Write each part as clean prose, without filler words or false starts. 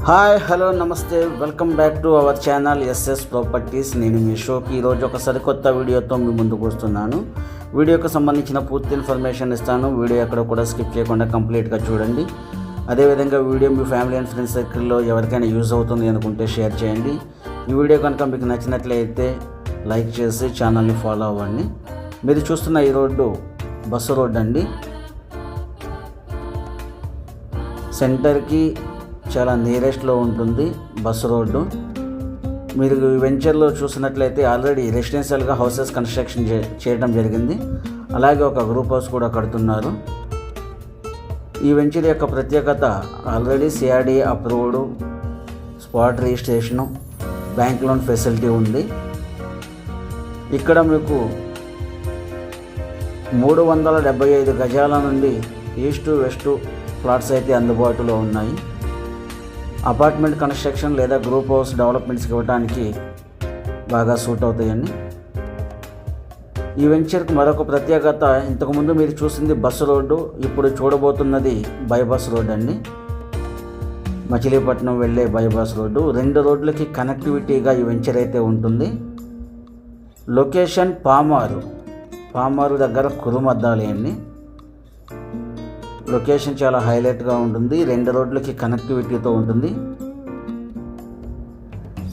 Hi hello నమస్తే, welcome back to our channel SS properties. నేను మీ షోకి ఈరోజు ఒక సరికొత్త వీడియోతో మీ ముందుకు వస్తున్నాను. వీడియోకి సంబంధించిన పూర్తి ఇన్ఫర్మేషన్ ఇస్తాను. వీడియో ఎక్కడ కూడా స్కిప్ చేయకుండా కంప్లీట్గా చూడండి. అదేవిధంగా video me family and friends సర్కిల్లో ఎవరికైనా యూజ్ అవుతుంది అనుకుంటే షేర్ చేయండి. ఈ వీడియో కనుక మీకు నచ్చినట్లయితే లైక్ చేసి ఛానల్ని ఫాలో అవ్వండి. మీరు చూస్తున్న ఈ రోడ్డు బస్సు రోడ్డు అండి. సెంటర్కి చాలా నియరెస్ట్లో ఉంటుంది బస్సు రోడ్డు. మీరు వెంచర్లో చూసినట్లయితే ఆల్రెడీ రెసిడెన్షియల్గా హౌసెస్ కన్స్ట్రక్షన్ చేయడం జరిగింది. అలాగే ఒక గ్రూప్ హౌస్ కూడా కడుతున్నారు. ఈ వెంచర్ యొక్క ప్రత్యేకత already CRD approved, spot registration, bank loan facility ఉంది. ఇక్కడ మీకు 375 గజాల నుండి ఈస్ట్ వెస్ట్ ఫ్లాట్స్ అయితే అందుబాటులో ఉన్నాయి. అపార్ట్మెంట్ కన్స్ట్రక్షన్ లేదా గ్రూప్ హౌస్ డెవలప్మెంట్స్కి ఇవ్వడానికి బాగా సూట్ అవుతాయండి. ఈ వెంచర్కి మరొక ప్రత్యేకత, ఇంతకుముందు మీరు చూసింది బస్సు రోడ్డు, ఇప్పుడు చూడబోతున్నది బైపాస్ రోడ్ అండి. మచిలీపట్నం వెళ్ళే బైపాస్ రోడ్డు. 2 రోడ్లకి కనెక్టివిటీగా ఈ వెంచర్ అయితే ఉంటుంది. లొకేషన్ పామారు దగ్గర కురుమద్దాలి అండి. లొకేషన్ చాలా హైలైట్గా ఉంటుంది. 2 రోడ్లకి కనెక్టివిటీతో ఉంటుంది.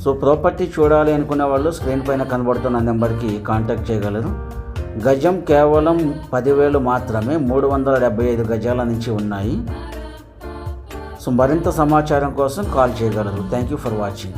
సో ప్రాపర్టీ చూడాలి అనుకునే వాళ్ళు స్క్రీన్ పైన కనబడుతున్న నెంబర్కి కాంటాక్ట్ చేయగలరు. గజం కేవలం 10,000 మాత్రమే. 375 గజాల నుంచి ఉన్నాయి. సో మరింత సమాచారం కోసం కాల్ చేయగలరు. Thank you for watching.